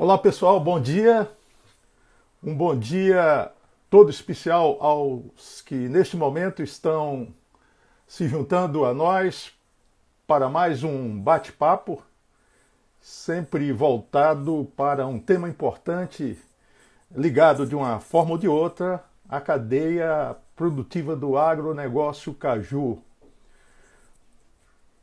Olá pessoal, bom dia. Um bom dia todo especial aos que neste momento estão se juntando a nós para mais um bate-papo, sempre voltado para um tema importante, ligado de uma forma ou de outra à cadeia produtiva do agronegócio caju.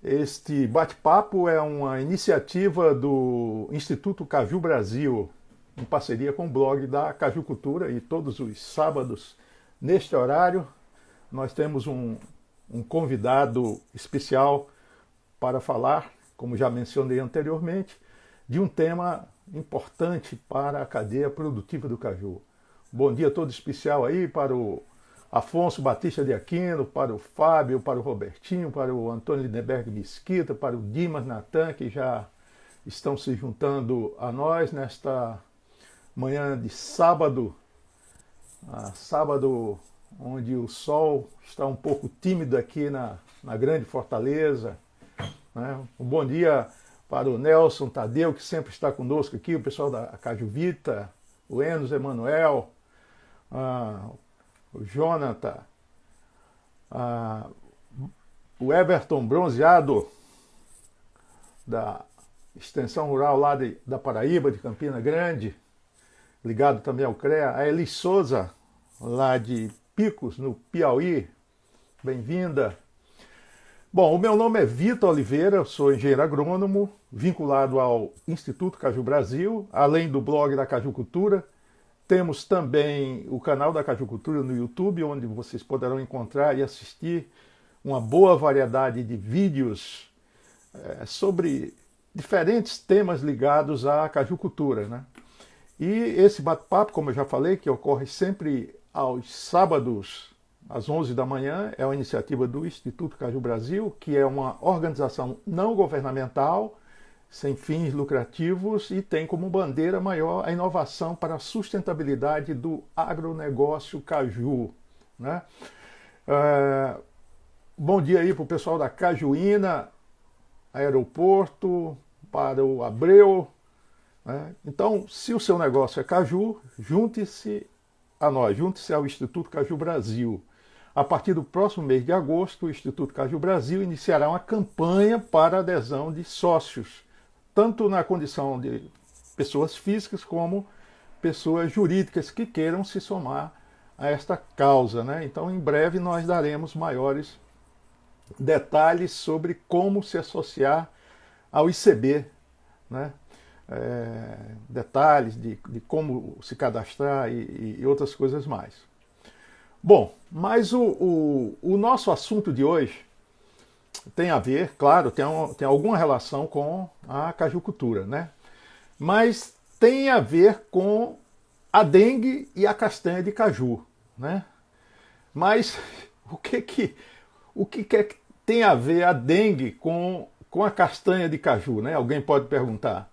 Este bate-papo é uma iniciativa do Instituto Caju Brasil, em parceria com o blog da Caju Cultura, e todos os sábados, neste horário, nós temos um convidado especial para falar, como já mencionei anteriormente, de um tema importante para a cadeia produtiva do caju. Bom dia todo especial aí para o Afonso Batista de Aquino, para o Fábio, para o Robertinho, para o Antônio Lindenberg Mesquita, para o Dimas Natan, que já estão se juntando a nós nesta manhã de sábado, sábado onde o sol está um pouco tímido aqui na grande Fortaleza. Né? Um bom dia para o Nelson Tadeu, que sempre está conosco aqui, o pessoal da Cajuvita, o Enos Emanuel, o Jonathan, o Everton Bronzeado, da extensão rural lá da Paraíba, de Campina Grande, ligado também ao CREA, a Elis Souza, lá de Picos, no Piauí, bem-vinda. Bom, o meu nome é Vitor Oliveira, sou engenheiro agrônomo, vinculado ao Instituto Caju Brasil, além do blog da Caju Cultura. Temos também o canal da Caju Cultura no YouTube, onde vocês poderão encontrar e assistir uma boa variedade de vídeos sobre diferentes temas ligados à Caju Cultura, né? E esse bate-papo, como eu já falei, que ocorre sempre aos sábados, às 11 da manhã, é uma iniciativa do Instituto Caju Brasil, que é uma organização não governamental, sem fins lucrativos, e tem como bandeira maior a inovação para a sustentabilidade do agronegócio caju. Né? Bom dia aí para o pessoal da Cajuína, Aeroporto, para o Abreu. Né? Então, se o seu negócio é caju, junte-se a nós, junte-se ao Instituto Caju Brasil. A partir do próximo mês de agosto, o Instituto Caju Brasil iniciará uma campanha para adesão de sócios, tanto na condição de pessoas físicas como pessoas jurídicas que queiram se somar a esta causa. Né? Então, em breve, nós daremos maiores detalhes sobre como se associar ao ICB, né? Detalhes de como se cadastrar e outras coisas mais. Bom, mas o nosso assunto de hoje tem a ver, claro, tem alguma relação com a cajucultura, né? Mas tem a ver com a dengue e a castanha de caju, né? Mas o que tem a ver a dengue com a castanha de caju, né? Alguém pode perguntar.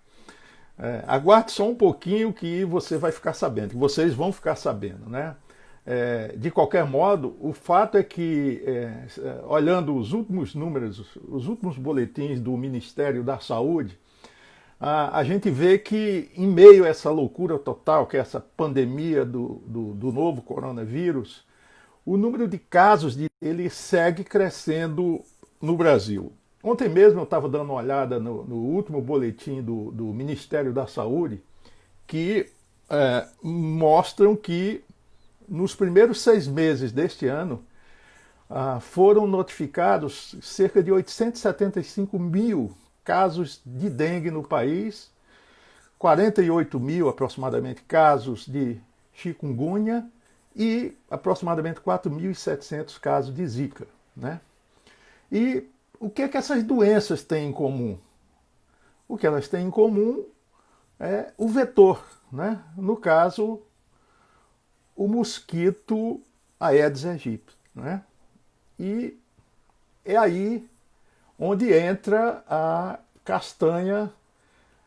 Aguarde só um pouquinho que você vai ficar sabendo, que vocês vão ficar sabendo, né? De qualquer modo, o fato é que, olhando os últimos números, os últimos boletins do Ministério da Saúde, a gente vê que, em meio a essa loucura total, que é essa pandemia do novo coronavírus, o número de casos ele segue crescendo no Brasil. Ontem mesmo eu estava dando uma olhada no último boletim do Ministério da Saúde, que mostram que nos primeiros 6 meses deste ano foram notificados cerca de 875 mil casos de dengue no país, 48 mil aproximadamente casos de chikungunya e aproximadamente 4.700 casos de zika. Né? E o que é que essas doenças têm em comum? O que elas têm em comum é o vetor, né? No caso, o mosquito Aedes aegypti. Né? E é aí onde entra a castanha,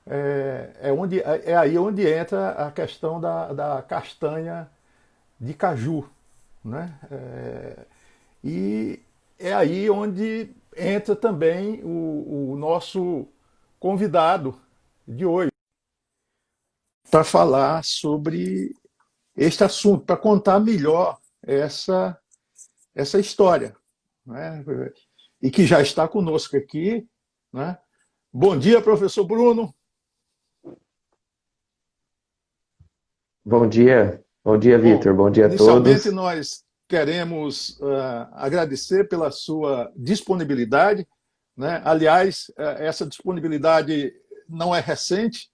é aí onde entra a questão da castanha de caju. Né? E é aí onde entra também o nosso convidado de hoje. para falar sobre este assunto, para contar melhor essa história, né? E que já está conosco aqui, né? Bom dia, professor Bruno. Bom dia, Bom, Vitor, bom dia a inicialmente todos. nós queremos agradecer pela sua disponibilidade, né? Aliás, essa disponibilidade não é recente.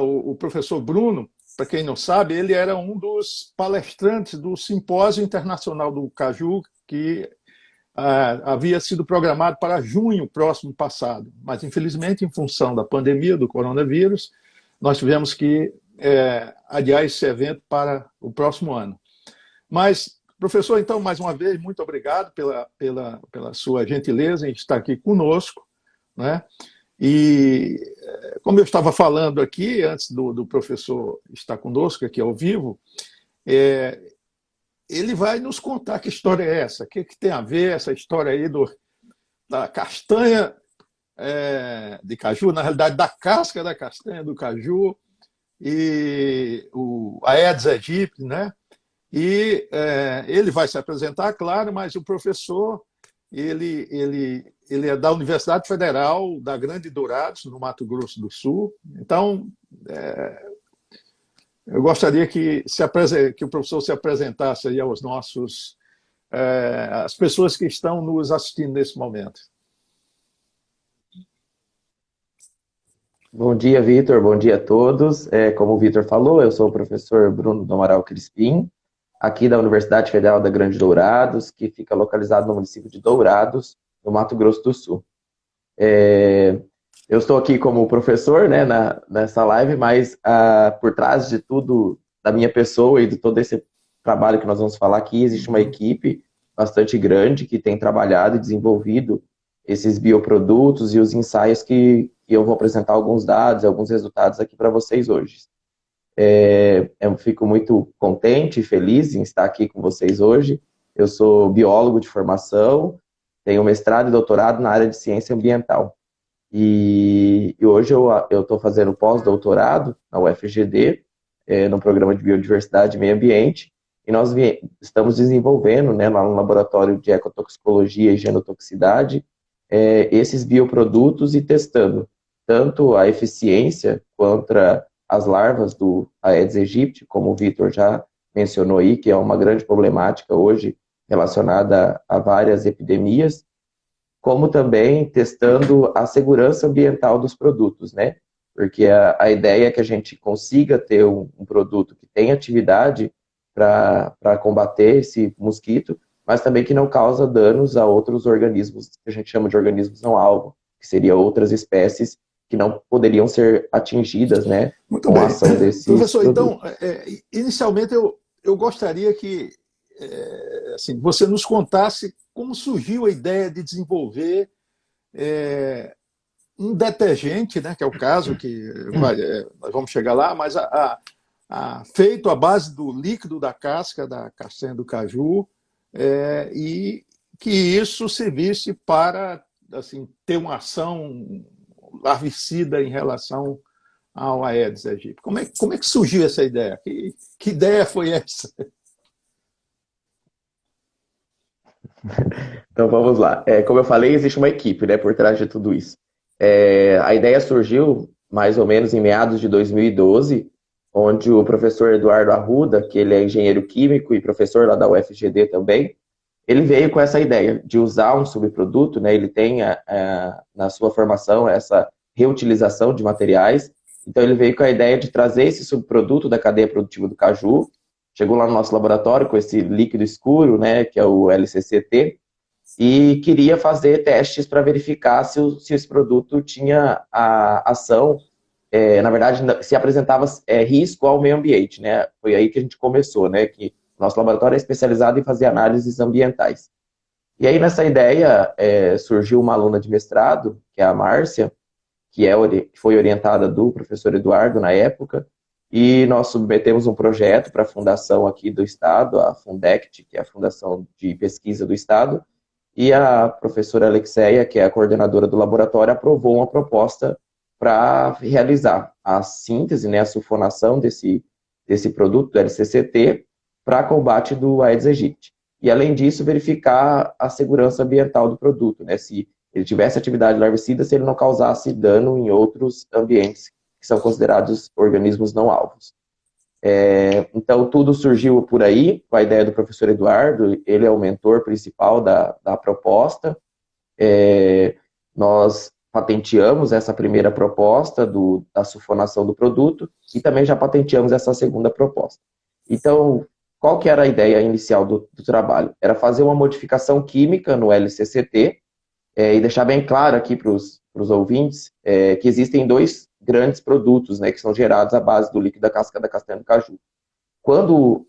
O professor Bruno, para quem não sabe, ele era um dos palestrantes do Simpósio Internacional do Caju, que havia sido programado para junho próximo passado, mas infelizmente, em função da pandemia do coronavírus, nós tivemos que adiar esse evento para o próximo ano. Mas, professor, então, mais uma vez, muito obrigado pela sua gentileza em estar aqui conosco, né? E, como eu estava falando aqui, antes do professor estar conosco aqui ao vivo, é, ele vai nos contar que história é essa, o que tem a ver essa história aí da castanha de caju, na realidade, da casca da castanha do caju e a Aedes aegypti, né? E ele vai se apresentar, claro, mas o professor ele é da Universidade Federal da Grande Dourados, no Mato Grosso do Sul. Então, eu gostaria que o professor se apresentasse aí aos as pessoas que estão nos assistindo nesse momento. Bom dia, Vitor, bom dia a todos. Como o Vitor falou, eu sou o professor Bruno do Amaral Crispim, aqui da Universidade Federal da Grande Dourados, que fica localizado no município de Dourados, no Mato Grosso do Sul. Eu estou aqui como professor, né, nessa live, mas por trás de tudo, da minha pessoa e de todo esse trabalho que nós vamos falar aqui, existe uma equipe bastante grande que tem trabalhado e desenvolvido esses bioprodutos e os ensaios que eu vou apresentar alguns dados, alguns resultados aqui para vocês hoje. Eu fico muito contente e feliz em estar aqui com vocês hoje. Eu sou biólogo de formação, tenho mestrado e doutorado na área de ciência ambiental. E hoje eu estou fazendo pós-doutorado na UFGD, no programa de Biodiversidade e Meio Ambiente, e nós estamos desenvolvendo, né, lá no laboratório de ecotoxicologia e genotoxicidade, esses bioprodutos e testando tanto a eficiência contra as larvas do Aedes aegypti, como o Vitor já mencionou aí, que é uma grande problemática hoje relacionada a várias epidemias, como também testando a segurança ambiental dos produtos, né? Porque a ideia é que a gente consiga ter um produto que tenha atividade para combater esse mosquito, mas também que não causa danos a outros organismos, que a gente chama de organismos não alvo, que seriam outras espécies que não poderiam ser atingidas, né, Muito com a bem. ação desses Professor, então, produtos. inicialmente eu gostaria que assim, você nos contasse como surgiu a ideia de desenvolver um detergente, né, que é o caso que nós vamos chegar lá, mas feito à base do líquido da casca da castanha do caju, e que isso servisse para assim, ter uma ação larvicida em relação ao Aedes aegypti. Como é que surgiu essa ideia? Que ideia foi essa? Então vamos lá. Como eu falei, existe uma equipe, né, por trás de tudo isso. A ideia surgiu mais ou menos em meados de 2012, onde o professor Eduardo Arruda, que ele é engenheiro químico e professor lá da UFGD também, ele veio com essa ideia de usar um subproduto, né, ele tem na sua formação essa reutilização de materiais, então ele veio com a ideia de trazer esse subproduto da cadeia produtiva do caju, chegou lá no nosso laboratório com esse líquido escuro, né, que é o LCCT, e queria fazer testes para verificar se esse produto tinha a ação, na verdade, se apresentava risco ao meio ambiente, né? Foi aí que a gente começou, né? Que nosso laboratório é especializado em fazer análises ambientais. E aí, nessa ideia, surgiu uma aluna de mestrado, que é a Márcia, que foi orientada do professor Eduardo na época, e nós submetemos um projeto para a fundação aqui do Estado, a Fundect, que é a Fundação de Pesquisa do Estado, e a professora Alexeia, que é a coordenadora do laboratório, aprovou uma proposta para realizar a síntese, né, a sulfonação desse produto, do LCCT, para combate do Aedes aegypti. E, além disso, verificar a segurança ambiental do produto, né, se ele tivesse atividade larvicida, se ele não causasse dano em outros ambientes que são considerados organismos não alvos. Então, tudo surgiu por aí, com a ideia do professor Eduardo, ele é o mentor principal da proposta. Nós patenteamos essa primeira proposta da sulfonação do produto e também já patenteamos essa segunda proposta. Então, qual que era a ideia inicial do trabalho? Era fazer uma modificação química no LCCT e deixar bem claro aqui para os ouvintes que existem dois grandes produtos, né, que são gerados à base do líquido da casca da castanha do caju. Quando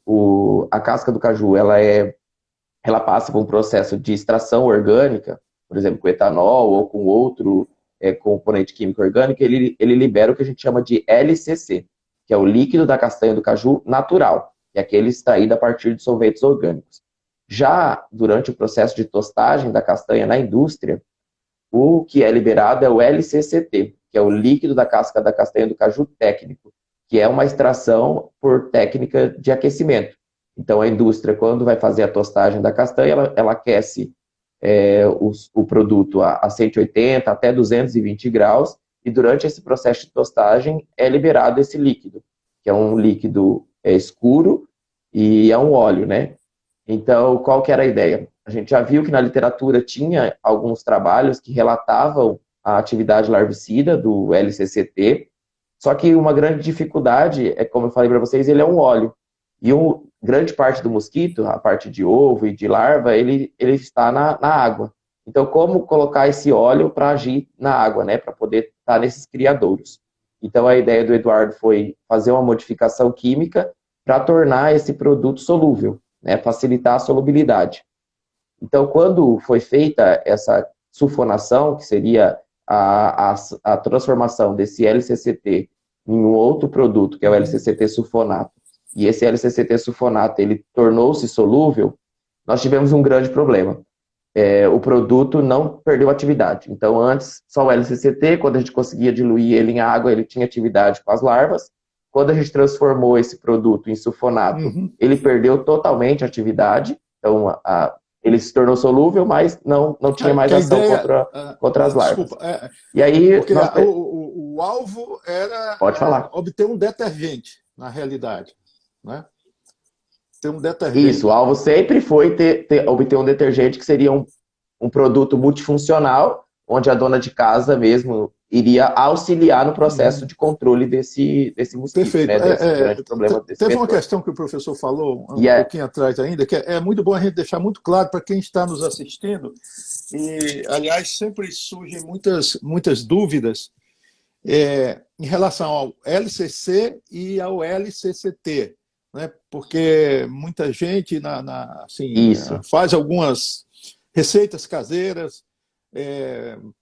a casca do caju ela passa por um processo de extração orgânica, por exemplo, com etanol ou com outro componente químico orgânico, ele libera o que a gente chama de LCC, que é o líquido da castanha do caju natural, que é aquele extraído a partir de solventes orgânicos. Já durante o processo de tostagem da castanha na indústria, o que é liberado é o LCCT, que é o líquido da casca da castanha do caju técnico, que é uma extração por técnica de aquecimento. Então, a indústria, quando vai fazer a tostagem da castanha, ela aquece o produto a 180 até 220 graus, e durante esse processo de tostagem é liberado esse líquido, que é um líquido escuro e é um óleo, né? Então, qual que era a ideia? A gente já viu que na literatura tinha alguns trabalhos que relatavam a atividade larvicida do LCCT, só que uma grande dificuldade como eu falei para vocês, ele é um óleo. E grande parte do mosquito, a parte de ovo e de larva, ele está na água. Então, como colocar esse óleo para agir na água, né, para poder estar nesses criadouros? Então, a ideia do Eduardo foi fazer uma modificação química para tornar esse produto solúvel, né, facilitar a solubilidade. Então, quando foi feita essa sulfonação, que seria a transformação desse LCCT em um outro produto, que é o LCCT sulfonato, e esse LCCT sulfonato ele tornou-se solúvel, nós tivemos um grande problema. O produto não perdeu atividade. Então, antes, só o LCCT, quando a gente conseguia diluir ele em água, ele tinha atividade com as larvas. Quando a gente transformou esse produto em sulfonato, ele perdeu totalmente a atividade. Então, ele se tornou solúvel, mas não tinha mais ação contra as larvas. Desculpa, e aí, porque o alvo era pode falar. Obter um detergente, na realidade. Né? Ter um detergente. Isso, o alvo sempre foi obter um detergente que seria um produto multifuncional, onde a dona de casa mesmo iria auxiliar no processo de controle desse mosquito. Perfeito. Né, desse grande problema desse teve vetor. uma questão que o professor falou pouquinho atrás ainda, que é muito bom a gente deixar muito claro para quem está nos assistindo, e, aliás, sempre surgem muitas dúvidas em relação ao LCC e ao LCCT. Né? Porque muita gente assim, faz algumas receitas caseiras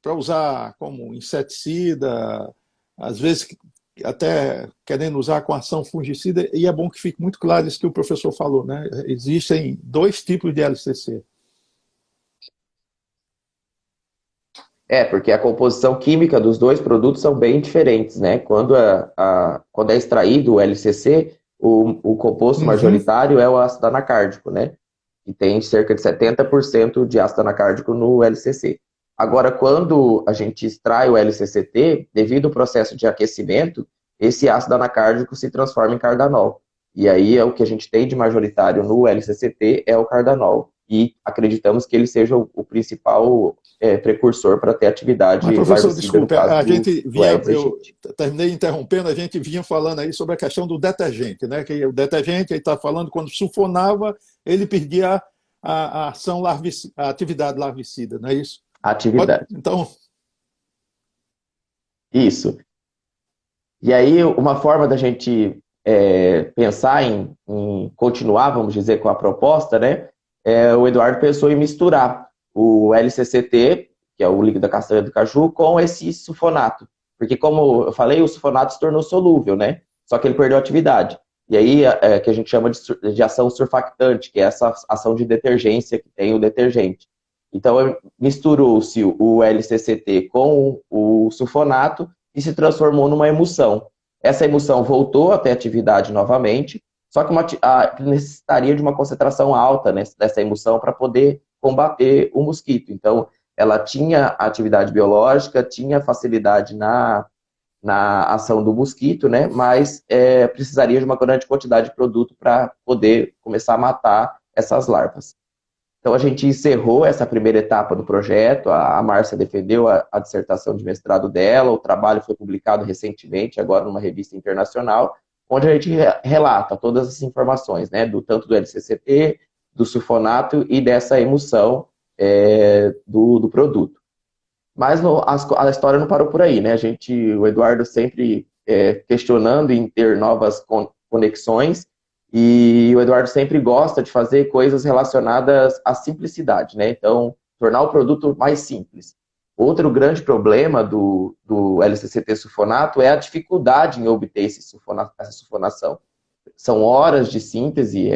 para usar como inseticida, às vezes até querendo usar com ação fungicida, e é bom que fique muito claro isso que o professor falou, né? Existem dois tipos de LCC. Porque a composição química dos dois produtos são bem diferentes, né? Quando é extraído o LCC, o composto majoritário é o ácido anacárdico, né? Que tem cerca de 70% de ácido anacárdico no LCC. Agora, quando a gente extrai o LCCT, devido ao processo de aquecimento, esse ácido anacárdico se transforma em cardanol. E aí o que a gente tem de majoritário no LCCT é o cardanol. E acreditamos que ele seja o principal precursor para ter atividade. Mas, professor, desculpe, eu terminei interrompendo, a gente vinha falando aí sobre a questão do detergente, né? Que o detergente, ele está falando, quando sulfonava, ele perdia a ação a atividade larvicida, não é isso? Atividade. Então... Isso. E aí, uma forma da gente pensar em continuar, vamos dizer, com a proposta, né? O Eduardo pensou em misturar o LCCT, que é o líquido da castanha do caju, com esse sulfonato. Porque, como eu falei, o sulfonato se tornou solúvel, né? Só que ele perdeu a atividade. E aí, que a gente chama de ação surfactante, que é essa ação de detergência que tem o detergente. Então, misturou-se o LCCT com o sulfonato e se transformou numa emulsão. Essa emulsão voltou a ter atividade novamente, só que necessitaria de uma concentração alta dessa emulsão para poder combater o mosquito. Então, ela tinha atividade biológica, tinha facilidade na ação do mosquito, né? Mas precisaria de uma grande quantidade de produto para poder começar a matar essas larvas. Então, a gente encerrou essa primeira etapa do projeto, a Márcia defendeu a dissertação de mestrado dela, o trabalho foi publicado recentemente, agora numa revista internacional, onde a gente relata todas as informações, né, tanto do LCCT, do sulfonato e dessa emulsão do produto. Mas a história não parou por aí, né? O Eduardo sempre questionando em ter novas conexões, e o Eduardo sempre gosta de fazer coisas relacionadas à simplicidade, né? Então, tornar o produto mais simples. Outro grande problema do LCCT sulfonato é a dificuldade em obter essa sulfonação. São horas de síntese,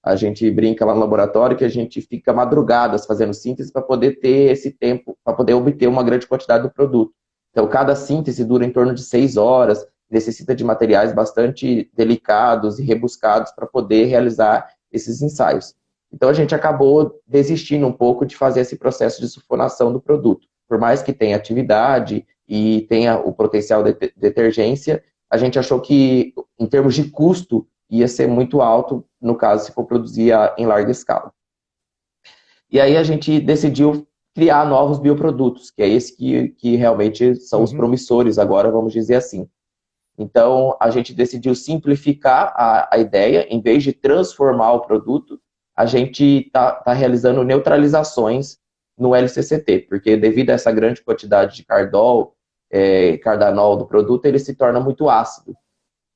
a gente brinca lá no laboratório que a gente fica madrugadas fazendo síntese para poder ter esse tempo, para poder obter uma grande quantidade do produto. Então, cada síntese dura em torno de 6 horas, necessita de materiais bastante delicados e rebuscados para poder realizar esses ensaios. Então, a gente acabou desistindo um pouco de fazer esse processo de sulfonação do produto. Por mais que tenha atividade e tenha o potencial de detergência, a gente achou que, em termos de custo, ia ser muito alto, no caso, se for produzir em larga escala. E aí a gente decidiu criar novos bioprodutos, que é esse que realmente são os promissores agora, vamos dizer assim. Então, a gente decidiu simplificar a ideia, em vez de transformar o produto, a gente está realizando neutralizações no LCCT, porque devido a essa grande quantidade de cardanol do produto, ele se torna muito ácido.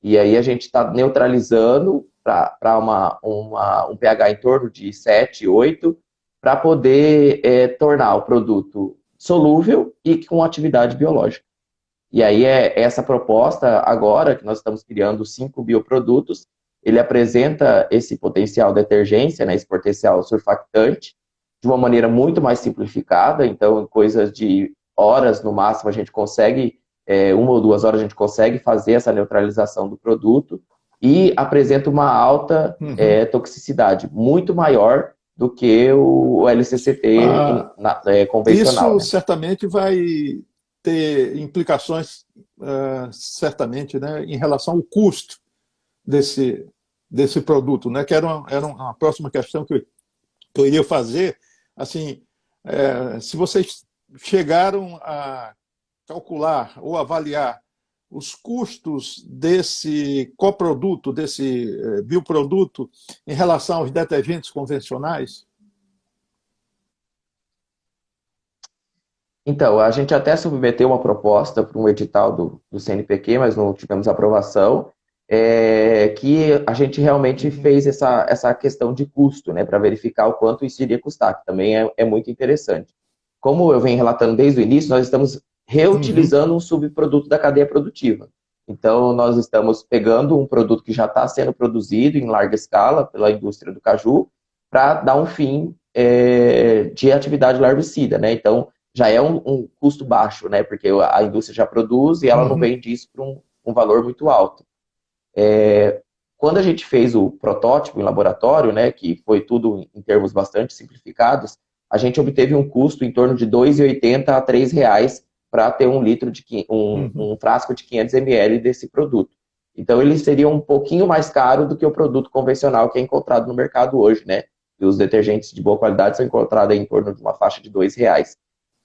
E aí a gente está neutralizando para um pH em torno de 7, 8, para poder tornar o produto solúvel e com atividade biológica. E aí essa proposta agora, que nós estamos criando 5 bioprodutos, ele apresenta esse potencial detergência, né, esse potencial surfactante, de uma maneira muito mais simplificada. Então, em coisas de horas, no máximo, a gente consegue, 1 ou 2 horas, a gente consegue fazer essa neutralização do produto e apresenta uma alta toxicidade, muito maior do que o LCCT convencional. Isso, né, certamente vai ter implicações, certamente, né, em relação ao custo desse produto, né, que era uma próxima questão que eu iria fazer. Assim, se vocês chegaram a calcular ou avaliar os custos desse coproduto, desse bioproduto, em relação aos detergentes convencionais? Então, a gente até submeteu uma proposta para um edital do CNPq, mas não tivemos aprovação, que a gente realmente fez essa questão de custo, né, para verificar o quanto isso iria custar, que também é muito interessante. Como eu venho relatando desde o início, nós estamos reutilizando um subproduto da cadeia produtiva. Então, nós estamos pegando um produto que já está sendo produzido em larga escala pela indústria do caju para dar um fim de atividade larvicida, né? Então, já é um custo baixo, né? Porque a indústria já produz e ela não vende isso por um valor muito alto. Quando a gente fez o protótipo em laboratório, né, que foi tudo em termos bastante simplificados, a gente obteve um custo em torno de R$ 2,80 a R$ 3 para ter um frasco de 500 ml desse produto. Então, ele seria um pouquinho mais caro do que o produto convencional que é encontrado no mercado hoje, né? E os detergentes de boa qualidade são encontrados em torno de uma faixa de R$ 2.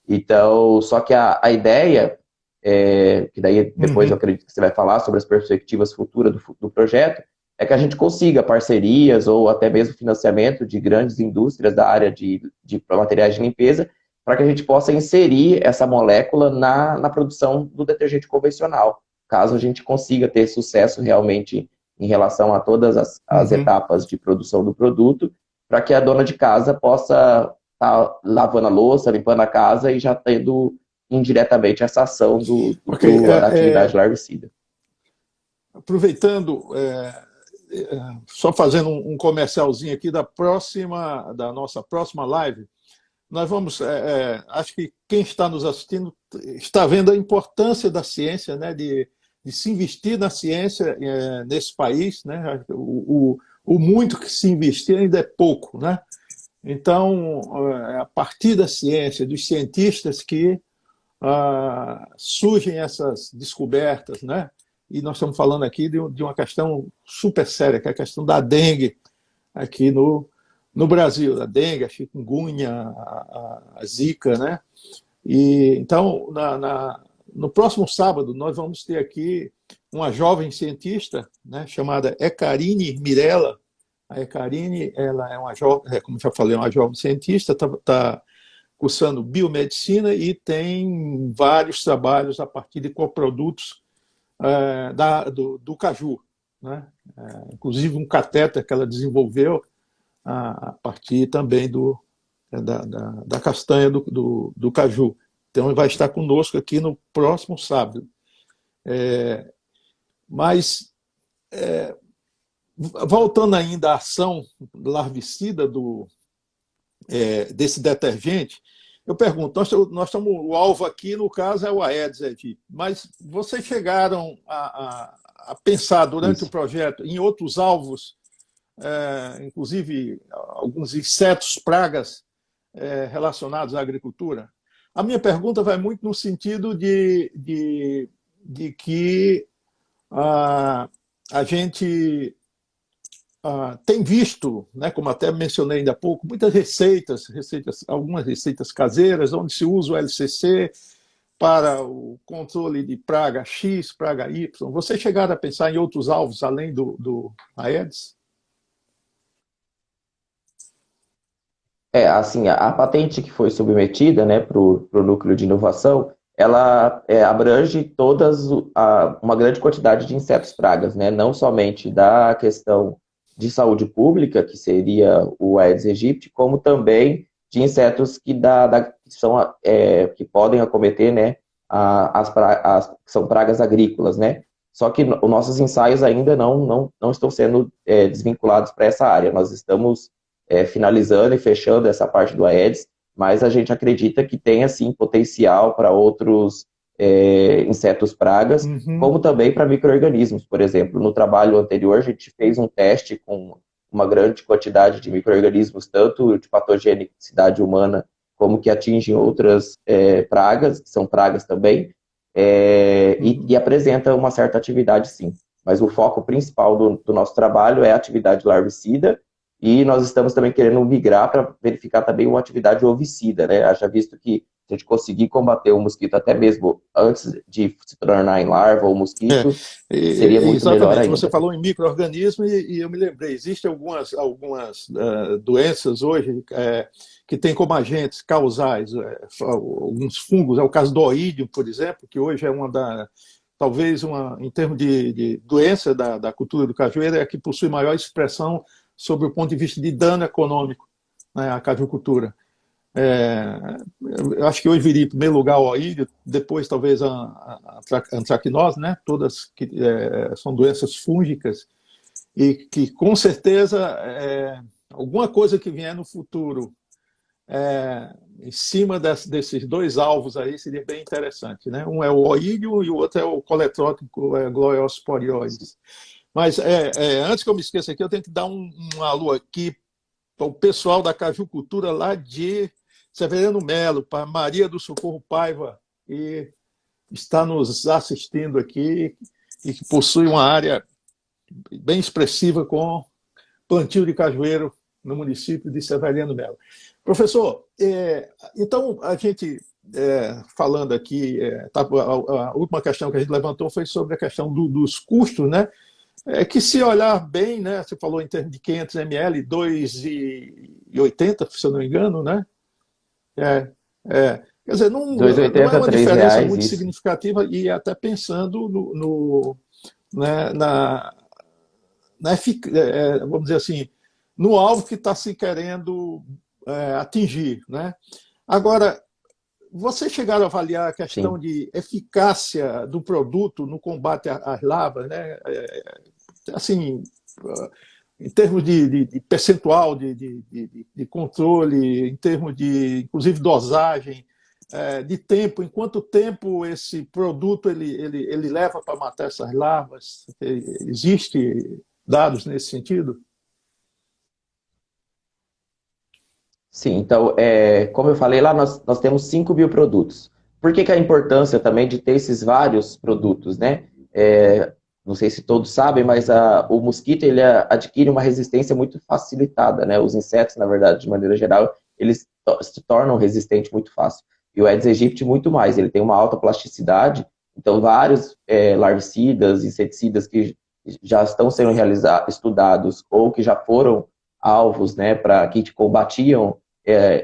Então, só que a ideia, que daí depois eu acredito que você vai falar sobre as perspectivas futuras do projeto, é que a gente consiga parcerias ou até mesmo financiamento de grandes indústrias da área de materiais de limpeza, para que a gente possa inserir essa molécula na produção do detergente convencional, caso a gente consiga ter sucesso realmente em relação a todas as etapas de produção do produto, para que a dona de casa possa estar lavando a louça, limpando a casa e já tendo indiretamente essa ação da atividade larvicida. Aproveitando, só fazendo um comercialzinho aqui da nossa próxima live, nós vamos, acho que quem está nos assistindo está vendo a importância da ciência, né, de se investir na ciência nesse país, né, o muito que se investir ainda é pouco, né? Então, a partir da ciência, dos cientistas que surgem essas descobertas, né? E nós estamos falando aqui de uma questão super séria, que é a questão da dengue aqui no Brasil, a dengue, a chikungunya, a zika, né? E então, no próximo sábado, nós vamos ter aqui uma jovem cientista, né, chamada Ekarine Mirella. A Ekarine, ela é uma jovem, como já falei, uma jovem cientista, está cursando biomedicina e tem vários trabalhos a partir de coprodutos do caju, né? Inclusive um catéter que ela desenvolveu a partir também da castanha do caju. Então, ele vai estar conosco aqui no próximo sábado. Mas, voltando ainda à ação larvicida desse detergente, eu pergunto, nós estamos, o alvo aqui, no caso, é o Aedes aegypti, mas vocês chegaram a pensar durante o projeto em outros alvos, inclusive alguns insetos, pragas relacionados à agricultura? A minha pergunta vai muito no sentido de que a gente tem visto, né, como até mencionei ainda há pouco, muitas receitas, algumas receitas caseiras, onde se usa o LCC para o controle de praga X, praga Y. Vocês chegaram a pensar em outros alvos além do Aedes? Assim, a patente que foi submetida, né, para o núcleo de inovação, ela abrange uma grande quantidade de insetos pragas, né, não somente da questão de saúde pública, que seria o Aedes aegypti, como também de insetos que podem acometer, né, que são pragas agrícolas, né. Só que os nossos ensaios ainda não estão sendo desvinculados para essa área. Nós estamos finalizando e fechando essa parte do Aedes, mas a gente acredita que tem, assim, potencial para outros insetos pragas, como também para micro-organismos. Por exemplo, no trabalho anterior, a gente fez um teste com uma grande quantidade de micro-organismos, tanto de patogenicidade humana, como que atingem outras pragas, que são pragas também, e apresenta uma certa atividade, sim. Mas o foco principal do nosso trabalho é a atividade larvicida, e nós estamos também querendo migrar para verificar também uma atividade ovicida, né? Haja visto que se a gente conseguir combater o mosquito até mesmo antes de se tornar em larva ou mosquito, seria muito melhor ainda. Você falou em micro-organismo e eu me lembrei, existem algumas doenças hoje que têm como agentes causais alguns fungos, é o caso do oídio, por exemplo, que hoje é talvez em termos de doença da cultura do cajueiro, é a que possui maior expressão sobre o ponto de vista de dano econômico, né, à cajucultura. Eu acho que hoje viria em primeiro lugar o oídio, depois talvez a antracnose, né, todas que são doenças fúngicas e que com certeza alguma coisa que vier no futuro em cima desses dois alvos aí seria bem interessante, né? Um é o oídio e o outro é o coletrótico Gliosporioses. Mas antes que eu me esqueça aqui, eu tenho que dar um alô aqui para o pessoal da cajucultura lá de Severiano Melo, para Maria do Socorro Paiva, que está nos assistindo aqui e que possui uma área bem expressiva com plantio de cajueiro no município de Severiano Melo. Professor, então a gente falando aqui, a última questão que a gente levantou foi sobre a questão dos custos, né? Que se olhar bem, né, você falou em termos de 500 ml, 2,80, se eu não me engano, né? Quer dizer, não é uma diferença muito significativa e até pensando né, vamos dizer assim, no alvo que está se querendo atingir, né? Agora, vocês chegaram a avaliar a questão Sim. de eficácia do produto no combate às larvas, né? Assim, em termos de percentual de controle, em termos de, inclusive, dosagem, de tempo, em quanto tempo esse produto ele leva para matar essas larvas? Existe dados nesse sentido? Sim, então, como eu falei lá, nós temos 5 bioprodutos. Por que a importância também de ter esses vários produtos, né? Não sei se todos sabem, mas o mosquito ele adquire uma resistência muito facilitada, né? Os insetos, na verdade, de maneira geral, eles se tornam resistentes muito fácil. E o Aedes aegypti muito mais, ele tem uma alta plasticidade, então vários larvicidas, inseticidas que já estão sendo estudados ou que já foram alvos, né, para que combatiam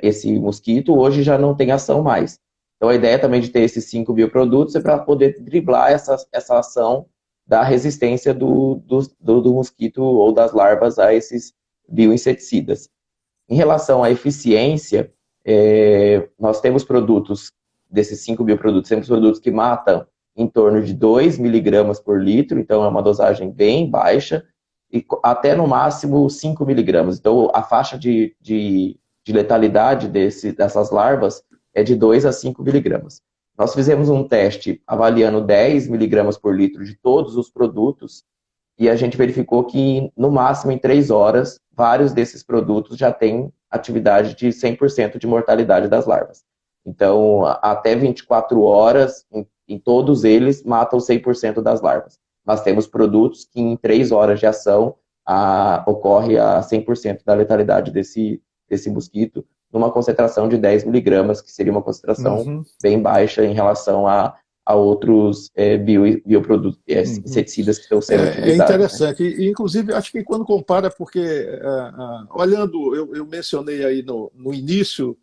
esse mosquito, hoje já não tem ação mais. Então, a ideia também de ter esses 5 bioprodutos é para poder driblar essa ação da resistência do mosquito ou das larvas a esses bioinseticidas. Em relação à eficiência, nós temos produtos, desses 5 bioprodutos, temos produtos que matam em torno de 2 miligramas por litro, então é uma dosagem bem baixa, e até no máximo 5 miligramas. Então, a faixa de letalidade dessas larvas é de 2 a 5 miligramas. Nós fizemos um teste avaliando 10 miligramas por litro de todos os produtos e a gente verificou que, no máximo, em 3 horas, vários desses produtos já têm atividade de 100% de mortalidade das larvas. Então, até 24 horas, em todos eles, matam 100% das larvas. Nós temos produtos que, em 3 horas de ação, ocorre a 100% da letalidade desse mosquito, numa concentração de 10 miligramas, que seria uma concentração bem baixa em relação a outros bioprodutos, inseticidas que estão sendo utilizados. É interessante. Né? E, inclusive, acho que quando compara, porque, olhando, eu mencionei aí no início,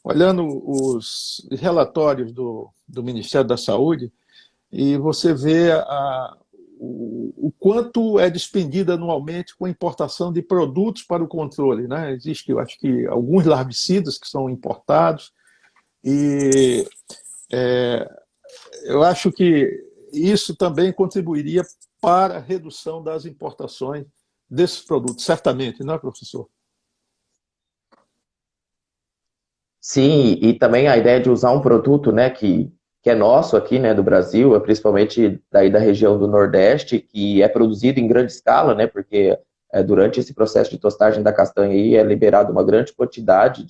olhando os relatórios do Ministério da Saúde, e você vê o quanto é despendido anualmente com a importação de produtos para o controle. Né? Existe, eu acho que, alguns larvicidas que são importados, e eu acho que isso também contribuiria para a redução das importações desses produtos, certamente, não é, professor? Sim, e também a ideia de usar um produto, né, que é nosso aqui, né, do Brasil, principalmente daí da região do Nordeste, que é produzido em grande escala, né, porque durante esse processo de tostagem da castanha aí é liberado uma grande quantidade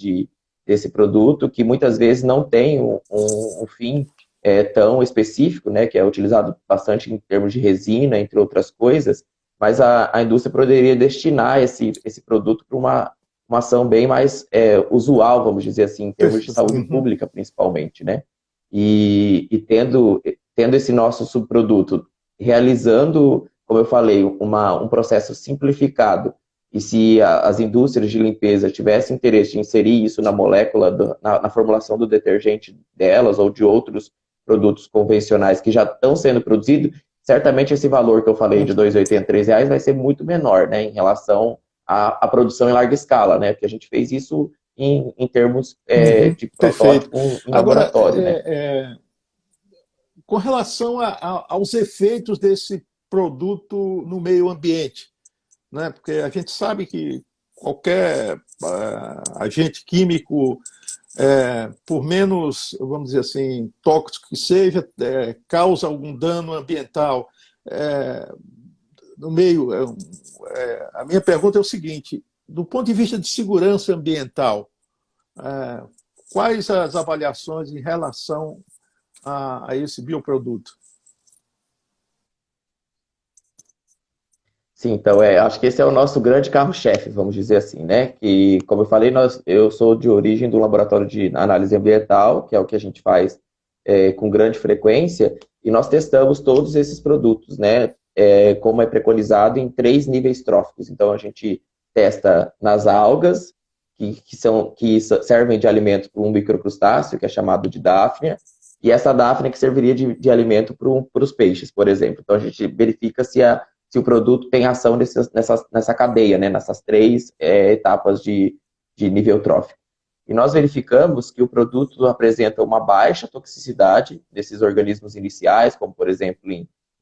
desse produto, que muitas vezes não tem um fim tão específico, né, que é utilizado bastante em termos de resina, entre outras coisas, mas a indústria poderia destinar esse produto para uma ação bem mais usual, vamos dizer assim, em termos de saúde pública, principalmente, né? E tendo esse nosso subproduto, realizando, como eu falei, um processo simplificado, e se as indústrias de limpeza tivessem interesse em inserir isso na molécula, na formulação do detergente delas ou de outros produtos convencionais que já estão sendo produzidos, certamente esse valor que eu falei de R$ 2,80, R$ 3 vai ser muito menor, né, em relação à produção em larga escala, né, porque a gente fez isso em termos de protótipo em Agora, laboratório, né. Com relação aos efeitos desse produto no meio ambiente, né? Porque a gente sabe que qualquer agente químico, por menos, vamos dizer assim, tóxico que seja, causa algum dano ambiental. No meio, a minha pergunta é o seguinte: do ponto de vista de segurança ambiental, quais as avaliações em relação a esse bioproduto? Sim, então acho que esse é o nosso grande carro-chefe, vamos dizer assim, né? Que, como eu falei, eu sou de origem do laboratório de análise ambiental, que é o que a gente faz com grande frequência, e nós testamos todos esses produtos, né? Como é preconizado, em 3 níveis tróficos. Então, a gente testa nas algas, que servem de alimento para um microcrustáceo, que é chamado de Daphnia, e essa Daphnia que serviria de alimento para os peixes, por exemplo. Então, a gente verifica se o produto tem ação nessa cadeia, né, nessas 3 etapas de nível trófico. E nós verificamos que o produto apresenta uma baixa toxicidade desses organismos iniciais, como, por exemplo,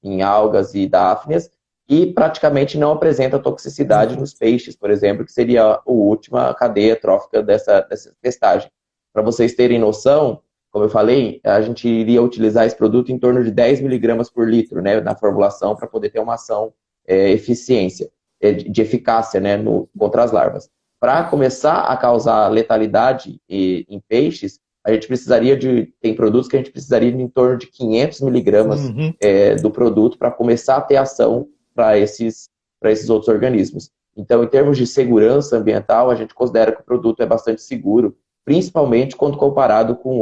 em algas e dáfnias, e praticamente não apresenta toxicidade nos peixes, por exemplo, que seria a última cadeia trófica dessa testagem. Para vocês terem noção, como eu falei, a gente iria utilizar esse produto em torno de 10 miligramas por litro, né, na formulação, para poder ter uma ação de eficácia, né, contra as larvas. Para começar a causar letalidade em peixes, a gente precisaria tem produtos que a gente precisaria de em torno de 500 miligramas do produto para começar a ter ação para esses outros organismos. Então, em termos de segurança ambiental, a gente considera que o produto é bastante seguro, principalmente quando comparado com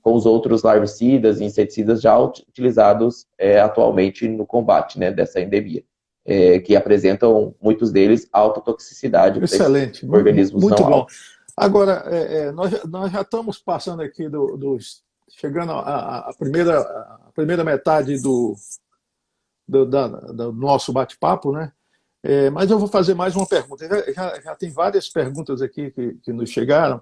os outros larvicidas e inseticidas já utilizados atualmente no combate, né, dessa endemia, que apresentam, muitos deles, alta toxicidade. Excelente, para organismos muito não bom. altos. Agora, nós já estamos passando aqui chegando à primeira metade do nosso bate-papo, né? Mas eu vou fazer mais uma pergunta. Já tem várias perguntas aqui que nos chegaram.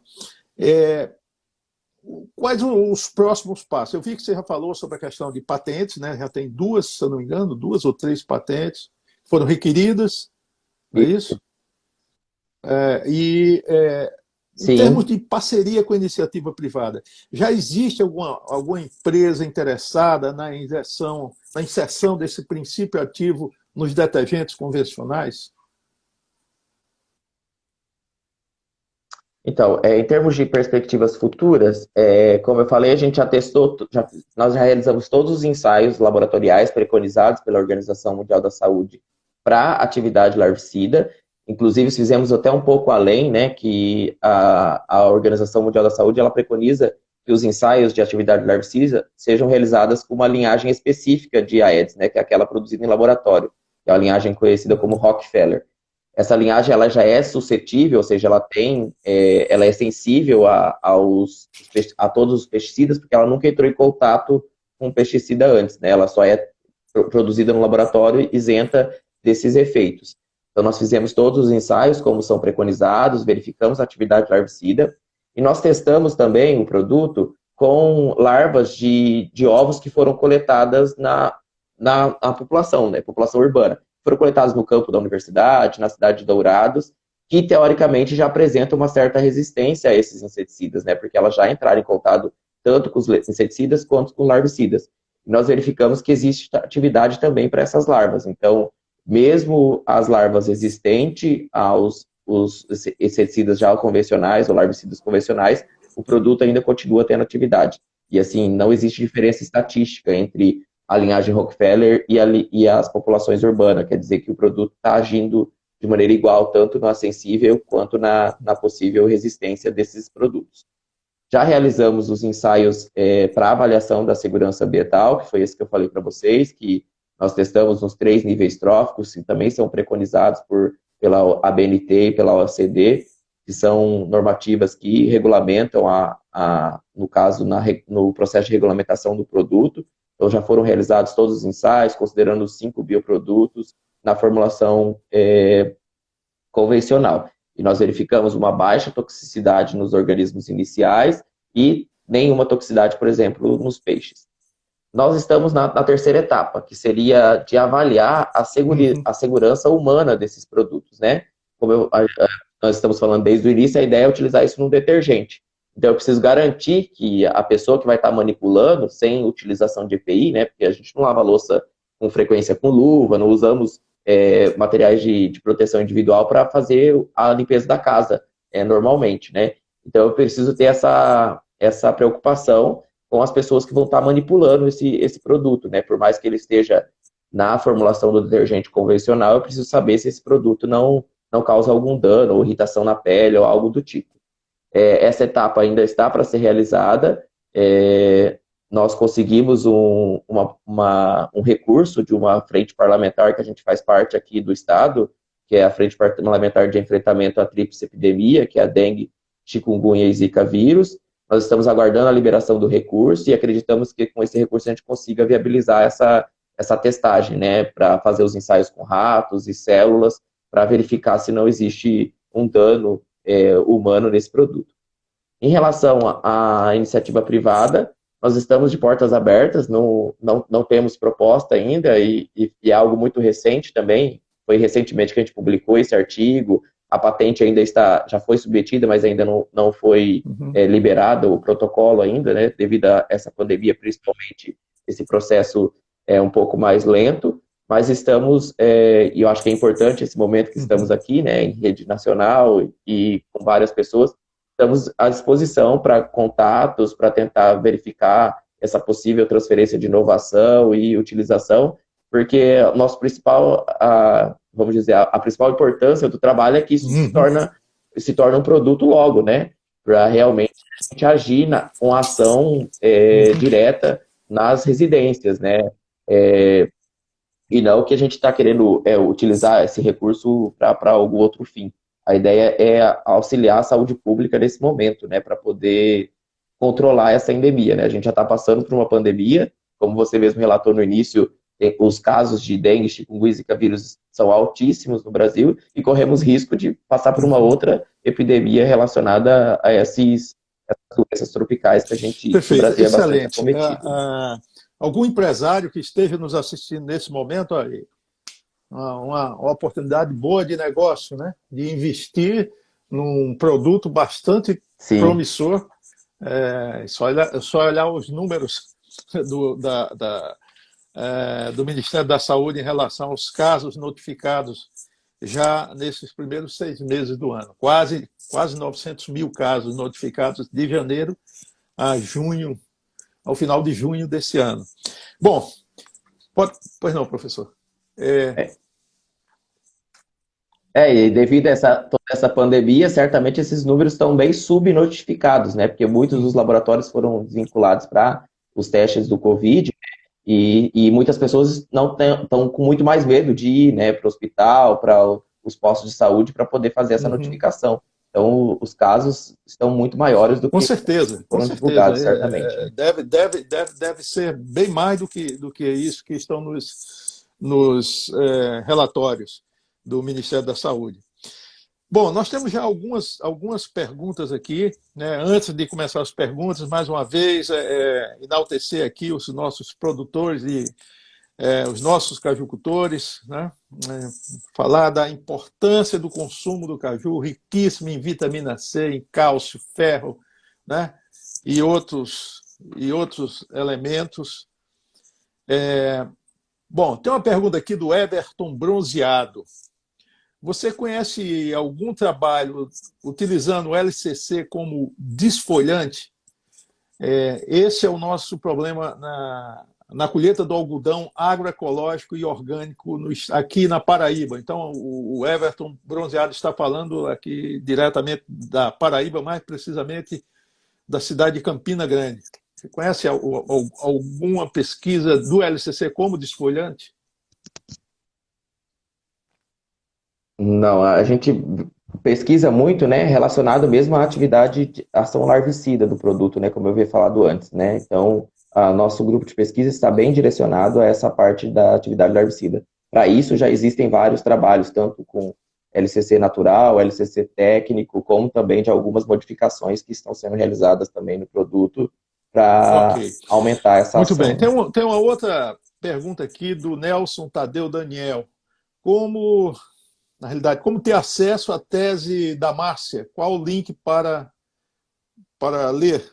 Quais os próximos passos? Eu vi que você já falou sobre a questão de patentes, né? Já tem duas, se eu não me engano, 2 ou 3 patentes foram requeridas, não é isso? Em termos de parceria com a iniciativa privada, já existe alguma empresa interessada na inserção desse princípio ativo nos detergentes convencionais? Então, em termos de perspectivas futuras, como eu falei, a gente nós já realizamos todos os ensaios laboratoriais preconizados pela Organização Mundial da Saúde para atividade larvicida. Inclusive, fizemos até um pouco além, né, que a Organização Mundial da Saúde, ela preconiza que os ensaios de atividade larvicida sejam realizadas com uma linhagem específica de Aedes, né, que é aquela produzida em laboratório, que é a linhagem conhecida como Rockefeller. Essa linhagem, ela já é suscetível, ou seja, ela é sensível a todos os pesticidas, porque ela nunca entrou em contato com pesticida antes, né? Ela só é produzida no laboratório, isenta desses efeitos. Então, nós fizemos todos os ensaios, como são preconizados, verificamos a atividade larvicida, e nós testamos também o produto com larvas de ovos que foram coletadas na população, né? População urbana. Foram coletados no campo da universidade, na cidade de Dourados, que teoricamente já apresentam uma certa resistência a esses inseticidas, né? Porque elas já entraram em contato tanto com os inseticidas quanto com larvicidas. E nós verificamos que existe atividade também para essas larvas. Então, mesmo as larvas resistentes os inseticidas já convencionais ou larvicidas convencionais, o produto ainda continua tendo atividade. E assim, não existe diferença estatística entre a linhagem Rockefeller e as populações urbanas, quer dizer que o produto está agindo de maneira igual, tanto na sensível quanto na possível resistência desses produtos. Já realizamos os ensaios para avaliação da segurança ambiental, que foi esse que eu falei para vocês, que nós testamos nos 3 níveis tróficos, que também são preconizados pela ABNT e pela OECD, que são normativas que regulamentam, no caso, no processo de regulamentação do produto. Então, já foram realizados todos os ensaios, considerando os 5 bioprodutos na formulação convencional. E nós verificamos uma baixa toxicidade nos organismos iniciais e nenhuma toxicidade, por exemplo, nos peixes. Nós estamos na terceira etapa, que seria de avaliar a segurança humana desses produtos, né? Como nós estamos falando desde o início, a ideia é utilizar isso num detergente. Então, eu preciso garantir que a pessoa que vai estar manipulando, sem utilização de EPI, né, porque a gente não lava a louça com frequência com luva, não usamos materiais de proteção individual para fazer a limpeza da casa, normalmente, né? Então, eu preciso ter essa preocupação com as pessoas que vão estar manipulando esse produto, né? Por mais que ele esteja na formulação do detergente convencional, eu preciso saber se esse produto não causa algum dano ou irritação na pele ou algo do tipo. Essa etapa ainda está para ser realizada. Nós conseguimos um recurso de uma frente parlamentar que a gente faz parte aqui do Estado, que é a Frente Parlamentar de Enfrentamento à Tríplice Epidemia, que é a dengue, chikungunya e zika vírus. Nós estamos aguardando a liberação do recurso e acreditamos que com esse recurso a gente consiga viabilizar essa testagem, né, para fazer os ensaios com ratos e células, para verificar se não existe um dano humano nesse produto. Em relação à iniciativa privada, nós estamos de portas abertas, não temos proposta ainda, e é algo muito recente também. Foi recentemente que a gente publicou esse artigo, a patente ainda já foi submetida, mas ainda não foi liberado o protocolo ainda, né, devido a essa pandemia, principalmente, esse processo é um pouco mais lento, mas estamos, e eu acho que é importante esse momento que estamos aqui, né, em rede nacional e com várias pessoas, estamos à disposição para contatos, para tentar verificar essa possível transferência de inovação e utilização, porque o nosso principal, vamos dizer, a principal importância do trabalho é que isso se torna um produto logo, né? Para realmente agir com ação direta nas residências, né? E não que a gente está querendo utilizar esse recurso para algum outro fim. A ideia é auxiliar a saúde pública nesse momento, né, para poder controlar essa endemia, né? A gente já está passando por uma pandemia, como você mesmo relatou no início, os casos de dengue, chikungunya e zika vírus são altíssimos no Brasil e corremos risco de passar por uma outra epidemia relacionada a essas doenças tropicais que o Brasil é bastante acometido. Algum empresário que esteja nos assistindo nesse momento, aí, uma oportunidade boa de negócio, né? De investir num produto bastante promissor. Só olhar os números do Ministério da Saúde em relação aos casos notificados já nesses primeiros 6 meses do ano. Quase 900 mil casos notificados de janeiro a junho, ao final de junho desse ano. Bom, pois não, professor. E devido a toda essa pandemia, certamente esses números estão bem subnotificados, né? Porque muitos dos laboratórios foram desvinculados para os testes do Covid, e muitas pessoas não estão com muito mais medo de ir, né, para o hospital, para os postos de saúde, para poder fazer essa notificação. Então, os casos estão muito maiores do que foram divulgados, certamente. Deve ser bem mais do que isso que estão nos relatórios do Ministério da Saúde. Bom, nós temos já algumas perguntas aqui, né? Antes de começar as perguntas, mais uma vez, enaltecer aqui os nossos produtores e os nossos cajucultores, né? Falar da importância do consumo do caju, riquíssimo em vitamina C, em cálcio, ferro, né? e outros elementos. Bom, tem uma pergunta aqui do Everton Bronzeado. Você conhece algum trabalho utilizando o LCC como desfolhante? Esse é o nosso problema na colheita do algodão agroecológico e orgânico aqui na Paraíba. Então, o Everton Bronzeado está falando aqui diretamente da Paraíba, mais precisamente da cidade de Campina Grande. Você conhece alguma pesquisa do LCC como desfolhante? Não, a gente pesquisa muito, né, relacionado mesmo à atividade de ação larvicida do produto, né, como eu havia falado antes, né, então nosso grupo de pesquisa está bem direcionado a essa parte da atividade larvicida. Para isso já existem vários trabalhos, tanto com LCC natural, LCC técnico, como também de algumas modificações que estão sendo realizadas também no produto para aumentar essa ação. Muito bem, tem uma outra pergunta aqui do Nelson Tadeu Daniel. Na realidade, como ter acesso à tese da Márcia? Qual o link para ler,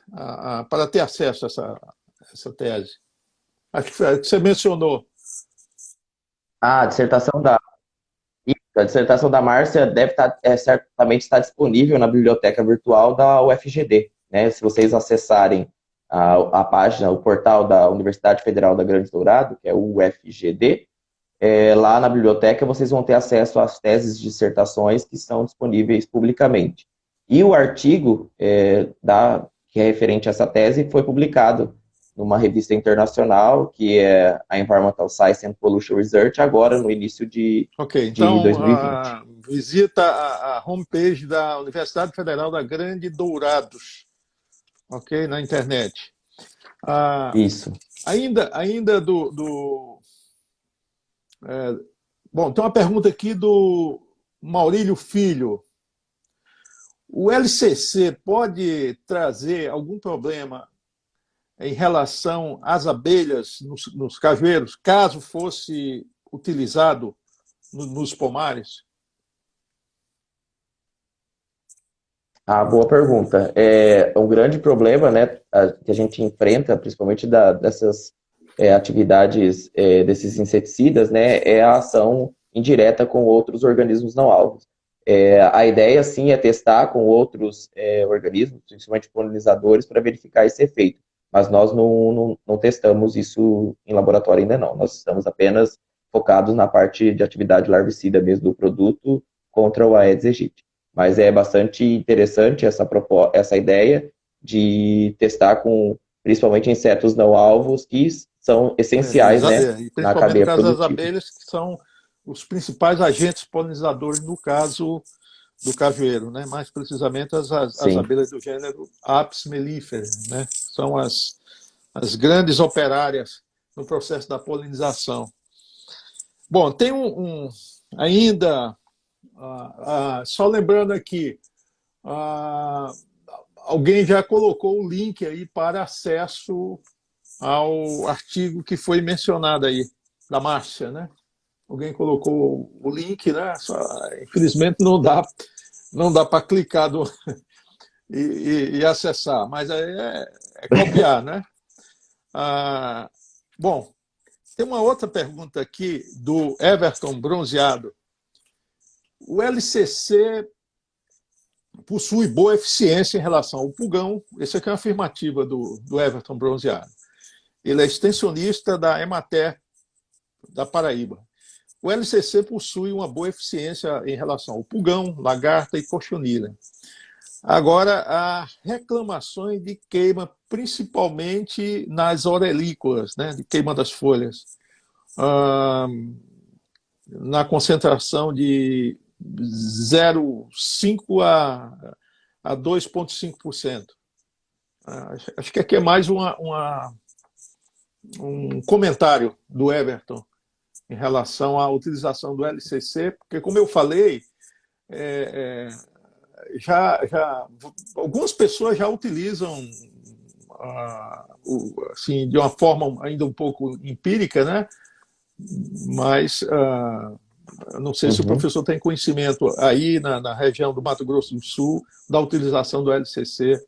para ter acesso a essa tese? Acho que você mencionou. A dissertação da Márcia deve certamente estar disponível na biblioteca virtual da UFGD, né? Se vocês acessarem a página, o portal da Universidade Federal da Grande Dourado, que é o UFGD, lá na biblioteca vocês vão ter acesso às teses de dissertações que estão disponíveis publicamente. E o artigo que é referente a essa tese foi publicado numa revista internacional, que é a Environmental Science and Pollution Research, agora no início de 2020. Visita a homepage da Universidade Federal da Grande Dourados, na internet. Isso. Ainda bom, tem uma pergunta aqui do Maurílio Filho. O LCC pode trazer algum problema em relação às abelhas nos cajueiros, caso fosse utilizado nos pomares? Boa pergunta. É um grande problema, né, que a gente enfrenta, principalmente dessas atividades desses inseticidas, né, é a ação indireta com outros organismos não alvos. A ideia, sim, é testar com outros organismos, principalmente polinizadores, para verificar esse efeito. Mas nós não testamos isso em laboratório ainda não. Nós estamos apenas focados na parte de atividade larvicida mesmo do produto contra o Aedes aegypti. Mas é bastante interessante essa ideia de testar com, principalmente, insetos não alvos, que são essenciais, né, E na principalmente no cadeia caso das produtiva. abelhas, que são os principais agentes polinizadores, no caso do cajueiro, né? Mais precisamente as Sim. abelhas do gênero Apis mellifera, né? São as grandes operárias no processo da polinização. Bom, tem ainda, só lembrando aqui, alguém já colocou o link aí para acesso ao artigo que foi mencionado aí, da Márcia, né? Alguém colocou o link, né? Infelizmente não dá para clicar e acessar, mas aí é copiar, né? Bom, tem uma outra pergunta aqui do Everton Bronzeado. O LCC possui boa eficiência em relação ao pulgão. Essa aqui é uma afirmativa do Everton Bronzeado. Ele é extensionista da Emater da Paraíba. O LCC possui uma boa eficiência em relação ao pulgão, lagarta e cochonilha. Agora, há reclamações de queima, principalmente nas orelícolas, né, de queima das folhas, na concentração de 0,5 a 2,5%. Acho que aqui é mais um comentário do Everton em relação à utilização do LCC, porque, como eu falei, algumas pessoas já utilizam assim, de uma forma ainda um pouco empírica, né? Mas não sei se o professor tem conhecimento aí na região do Mato Grosso do Sul da utilização do LCC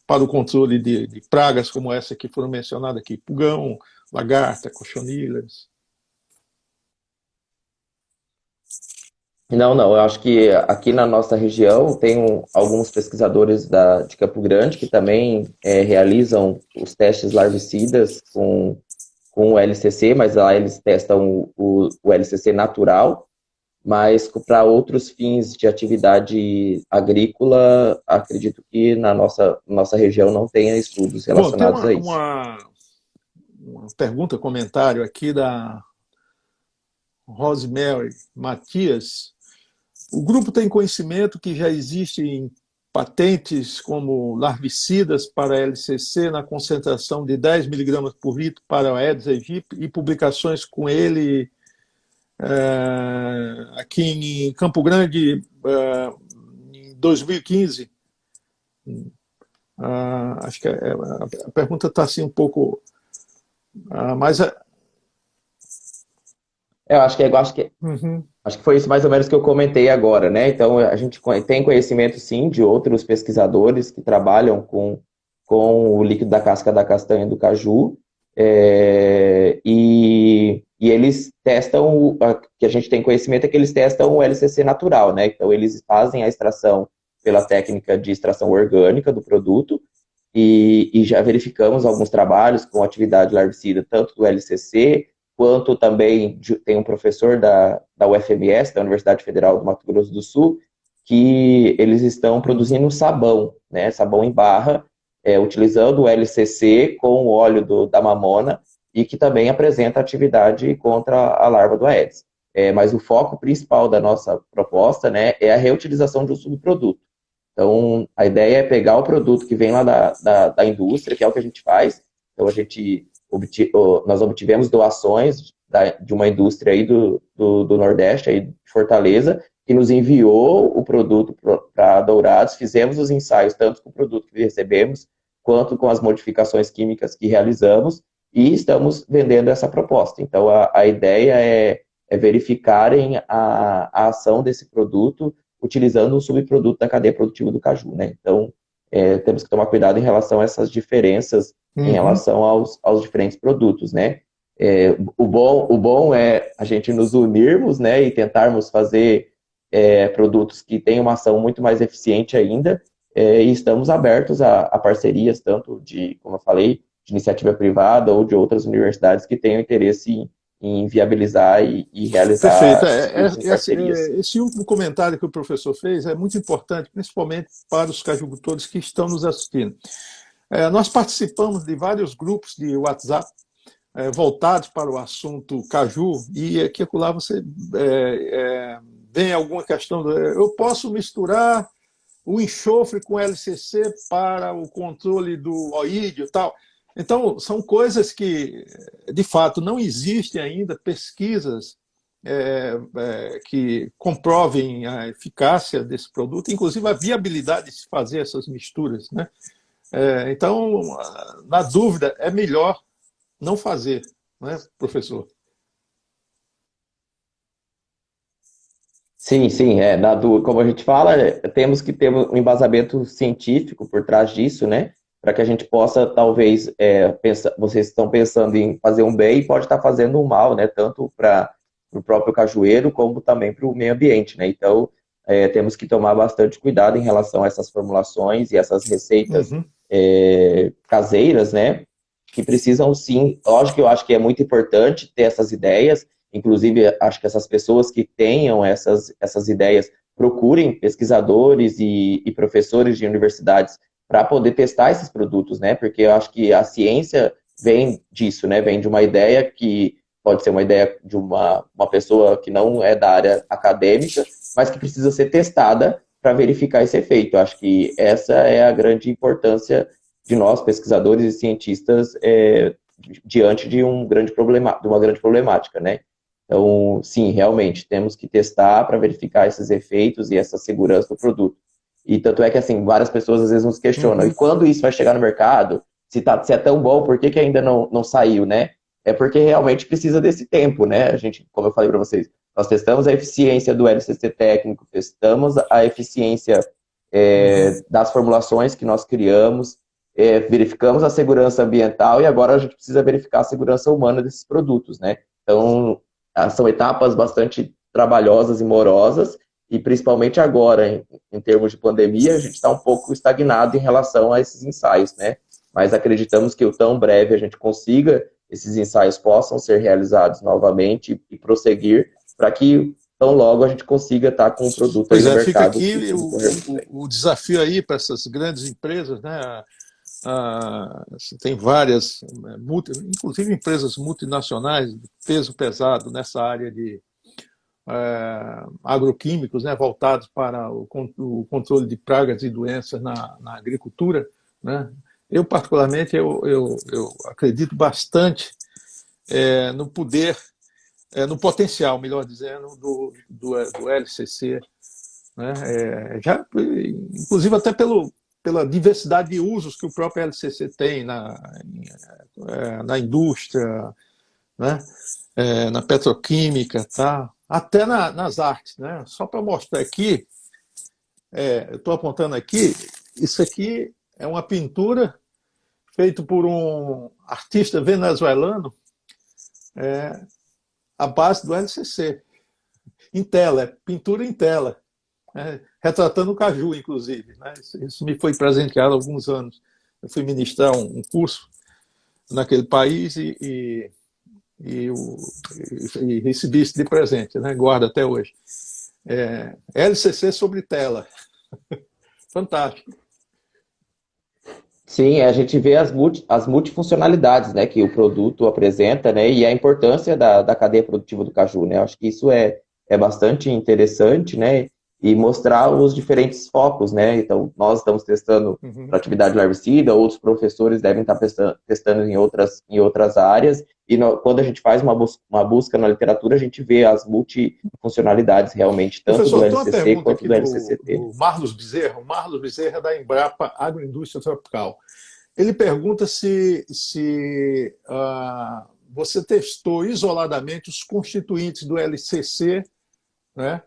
para o controle de pragas como essa que foram mencionadas aqui, pulgão, lagarta, cochonilhas. Não, eu acho que aqui na nossa região tem alguns pesquisadores de Campo Grande que também realizam os testes larvicidas com o LCC, mas lá eles testam o LCC natural, mas para outros fins de atividade agrícola, acredito que na nossa região não tenha estudos relacionados a isso. Uma pergunta, comentário aqui da Rosemary Matias. O grupo tem conhecimento que já existem patentes como larvicidas para LCC na concentração de 10 miligramas por litro para o Aedes aegypti e publicações com ele aqui em Campo Grande em 2015. Acho que a pergunta está assim um pouco mais... Acho que foi isso mais ou menos que eu comentei agora, né? Então, a gente tem conhecimento, sim, de outros pesquisadores que trabalham com o líquido da casca da castanha do caju, e eles testam, o que a gente tem conhecimento é que eles testam o LCC natural, né? Então, eles fazem a extração pela técnica de extração orgânica do produto, e já verificamos alguns trabalhos com atividade larvicida, tanto do LCC, quanto também tem um professor da UFMS, da Universidade Federal do Mato Grosso do Sul, que eles estão produzindo sabão, né, sabão em barra, utilizando o LCC com o óleo da mamona, e que também apresenta atividade contra a larva do Aedes. Mas o foco principal da nossa proposta, né, é a reutilização de um subproduto. Então, a ideia é pegar o produto que vem lá da indústria, que é o que a gente faz. Então, nós obtivemos doações de uma indústria aí do Nordeste, aí de Fortaleza, que nos enviou o produto para Dourados. Fizemos os ensaios, tanto com o produto que recebemos, quanto com as modificações químicas que realizamos, e estamos vendendo essa proposta. Então, a ideia é verificarem a ação desse produto utilizando um subproduto da cadeia produtiva do caju, né? Então, temos que tomar cuidado em relação a essas diferenças em relação aos diferentes produtos, né? O bom é a gente nos unirmos, né, e tentarmos fazer produtos que tenham uma ação muito mais eficiente ainda, e estamos abertos a parcerias, tanto de, como eu falei, de iniciativa privada ou de outras universidades que tenham interesse em viabilizar e realizar Perfeito. estudos em parcerias. Esse último comentário que o professor fez é muito importante, principalmente para os cajucultores que estão nos assistindo. Nós participamos de vários grupos de WhatsApp voltados para o assunto caju, e aqui e lá você vem alguma questão, eu posso misturar o enxofre com LCC para o controle do oídio e tal. Então, são coisas que, de fato, não existem ainda pesquisas que comprovem a eficácia desse produto, inclusive a viabilidade de se fazer essas misturas, né? Então, na dúvida, é melhor não fazer, né, professor? Sim, sim, como a gente fala, temos que ter um embasamento científico por trás disso, né? Para que a gente possa, talvez, vocês estão pensando em fazer um bem e pode estar fazendo um mal, né? Tanto para o próprio cajueiro, como também para o meio ambiente, né? Então, temos que tomar bastante cuidado em relação a essas formulações e essas receitas caseiras, né? Que precisam, sim, lógico que eu acho que é muito importante ter essas ideias. Inclusive, acho que essas pessoas que tenham essas ideias procurem pesquisadores e professores de universidades para poder testar esses produtos, né? Porque eu acho que a ciência vem disso, né? Vem de uma ideia que pode ser uma ideia de uma pessoa que não é da área acadêmica, mas que precisa ser testada para verificar esse efeito. Eu acho que essa é a grande importância de nós, pesquisadores e cientistas, diante de uma grande problemática, né? Então, sim, realmente, temos que testar para verificar esses efeitos e essa segurança do produto. E tanto é que, assim, várias pessoas às vezes nos questionam, e quando isso vai chegar no mercado, se é tão bom, por que ainda não saiu, né? É porque realmente precisa desse tempo, né? A gente, como eu falei para vocês, nós testamos a eficiência do LCC técnico, testamos a eficiência das formulações que nós criamos, verificamos a segurança ambiental e agora a gente precisa verificar a segurança humana desses produtos, né? Então, são etapas bastante trabalhosas e morosas, e principalmente agora, em termos de pandemia, a gente está um pouco estagnado em relação a esses ensaios, né? Mas acreditamos que o tão breve a gente consiga, esses ensaios possam ser realizados novamente e prosseguir, para que tão logo a gente consiga estar com o produto aí no mercado. Fica aqui o desafio aí para essas grandes empresas, né? Tem várias, inclusive empresas multinacionais de peso pesado nessa área de agroquímicos, né, voltados para o controle de pragas e doenças na agricultura, né? Eu, particularmente, eu acredito bastante no poder, no potencial, melhor dizendo, do LCC, né? Inclusive até pela diversidade de usos que o próprio LCC tem na indústria, né? Na petroquímica, tá? Até nas artes, né? Só para mostrar aqui, eu estou apontando aqui, isso aqui é uma pintura feita por um artista venezuelano à base do LCC, em tela, pintura em tela. Retratando o caju, inclusive, né? Isso me foi presenteado há alguns anos. Eu fui ministrar um curso naquele país e recebi isso de presente, né? Guardo até hoje. LCC sobre tela. Fantástico. Sim, a gente vê as multifuncionalidades, né, que o produto apresenta, né, e a importância da cadeia produtiva do caju, né? Acho que isso é bastante interessante, né, e mostrar os diferentes focos, né? Então, nós estamos testando para atividade larvicida, outros professores devem estar testando em outras áreas, e quando a gente faz uma busca na literatura, a gente vê as multifuncionalidades realmente, tanto Professor, do tem uma LCC pergunta quanto aqui do LCCT. do Marlos Bezerra. O Marlos Bezerra é da Embrapa Agroindústria Tropical. Ele pergunta se você testou isoladamente os constituintes do LCC, né?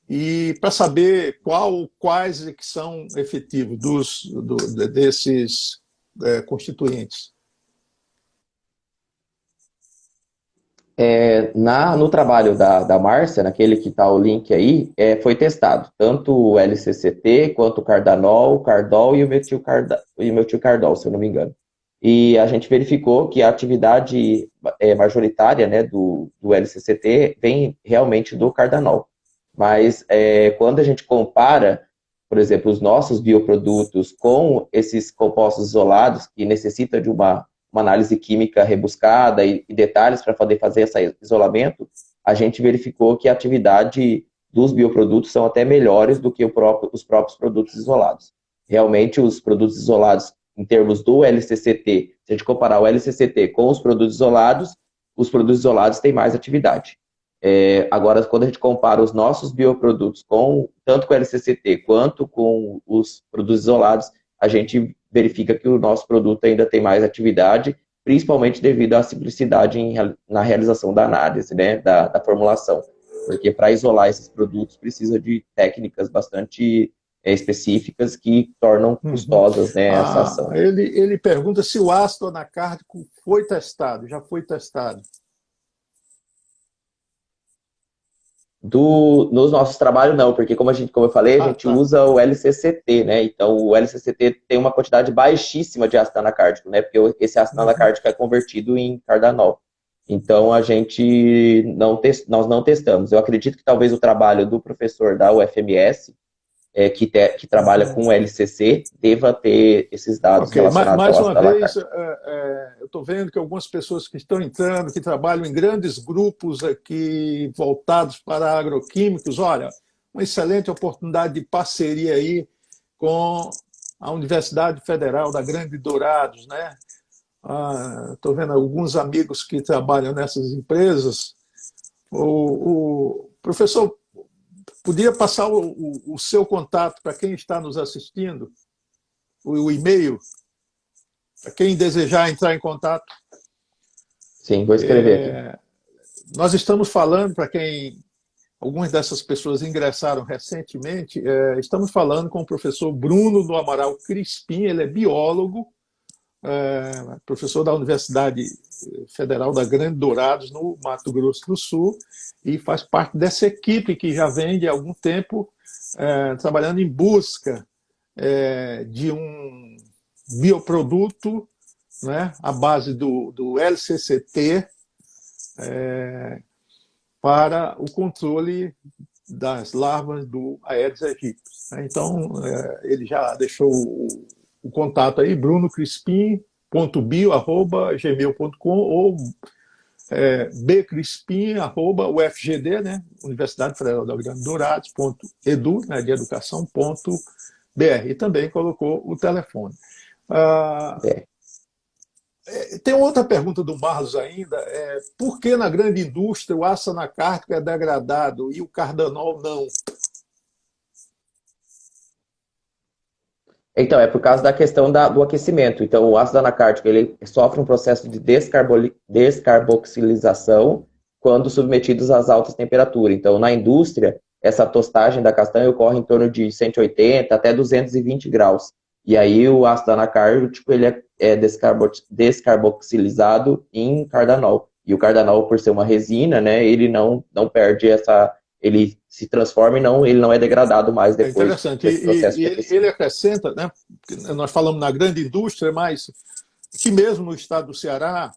E para saber quais é que são efetivos desses constituintes. No trabalho da Márcia, naquele que está o link aí, foi testado tanto o LCCT quanto o Cardanol, o Cardol e o metilcardol, se eu não me engano. E a gente verificou que a atividade majoritária, né, do LCCT vem realmente do Cardanol. Mas quando a gente compara, por exemplo, os nossos bioprodutos com esses compostos isolados, que necessitam de uma análise química rebuscada e detalhes para poder fazer esse isolamento, a gente verificou que a atividade dos bioprodutos são até melhores do que os próprios produtos isolados. Realmente, os produtos isolados, em termos do LCCT, se a gente comparar o LCCT com os produtos isolados têm mais atividade. Agora, quando a gente compara os nossos bioprodutos tanto com o LCCT quanto com os produtos isolados, a gente verifica que o nosso produto ainda tem mais atividade, principalmente devido à simplicidade na realização da análise, né, da formulação. Porque para isolar esses produtos precisa de técnicas bastante específicas que tornam custosas, né, essa ação. Ele pergunta se o ácido anacárdico foi testado, já foi testado. Nos nossos trabalhos, não, porque como eu falei, a gente usa o LCCT, né? Então, o LCCT tem uma quantidade baixíssima de ácido anacárdico, né? Porque esse ácido anacárdico é convertido em cardanol. Então, nós não testamos. Eu acredito que talvez o trabalho do professor da UFMS, que trabalha com o LCC, deva ter esses dados relacionados ao ácido anacárdico. Mais uma vez, eu estou vendo que algumas pessoas que estão entrando, que trabalham em grandes grupos aqui voltados para agroquímicos, olha, uma excelente oportunidade de parceria aí com a Universidade Federal da Grande Dourados, né? Estou vendo alguns amigos que trabalham nessas empresas. O professor podia passar o seu contato para quem está nos assistindo, o e-mail, para quem desejar entrar em contato? Sim, vou escrever aqui. Nós estamos falando, para quem algumas dessas pessoas ingressaram recentemente, estamos falando com o professor Bruno do Amaral Crispim, ele é biólogo, professor da Universidade Federal da Grande Dourados, no Mato Grosso do Sul, e faz parte dessa equipe que já vem de algum tempo trabalhando em busca de um bioproduto, né, à base do LCCT, para o controle das larvas do Aedes aegypti. Então, ele já deixou o contato aí, brunocrispim.bio@gmail.com ou bcrispim@ufgd, né, Universidade Federal da Grande Dourados.edu, né, de educação.br. E também colocou o telefone. Tem outra pergunta do Marlos ainda, por que na grande indústria o ácido anacárdico é degradado e o cardanol não? Então, é por causa da questão do aquecimento. Então, o ácido anacárdico ele sofre um processo de descarboxilização quando submetidos às altas temperaturas. Então, na indústria, essa tostagem da castanha ocorre em torno de 180 até 220 graus. E aí, o ácido anacárdico ele é descarboxilizado em cardanol. E o cardanol, por ser uma resina, né, ele não perde essa... Ele se transforma e ele não é degradado mais depois. É interessante. Ele acrescenta, né, nós falamos na grande indústria, mas que mesmo no estado do Ceará,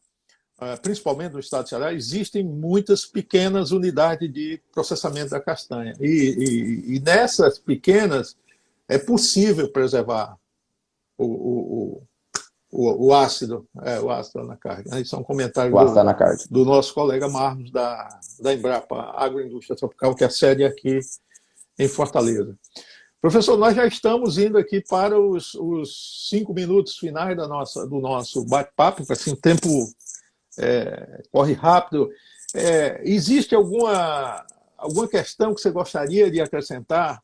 principalmente no estado do Ceará, existem muitas pequenas unidades de processamento da castanha. E nessas pequenas é possível preservar o ácido anacárdico. Isso é um comentário do nosso colega Marlos, da Embrapa Agroindústria Tropical, que é a sede aqui em Fortaleza. Professor, nós já estamos indo aqui para os 5 minutos finais do nosso bate-papo, assim, o tempo corre rápido. Existe alguma questão que você gostaria de acrescentar,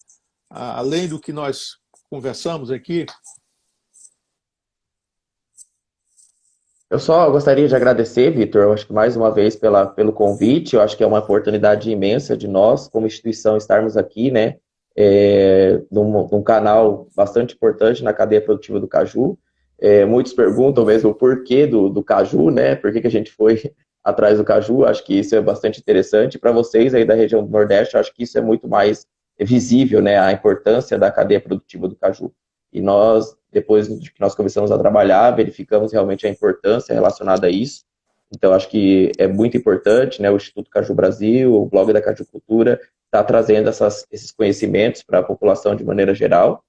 além do que nós conversamos aqui? Eu só gostaria de agradecer, Vitor, eu acho que mais uma vez pelo convite, eu acho que é uma oportunidade imensa de nós, como instituição, estarmos aqui, né, num canal bastante importante na cadeia produtiva do caju. Muitos perguntam mesmo o porquê do caju, né, por que a gente foi atrás do caju, acho que isso é bastante interessante. Para vocês aí da região do Nordeste, eu acho que isso é muito mais visível, né, a importância da cadeia produtiva do caju. E nós, depois de que nós começamos a trabalhar, verificamos realmente a importância relacionada a isso. Então, acho que é muito importante, né, o Instituto Caju Brasil, o blog da Caju Cultura, está trazendo esses conhecimentos para a população de maneira geral.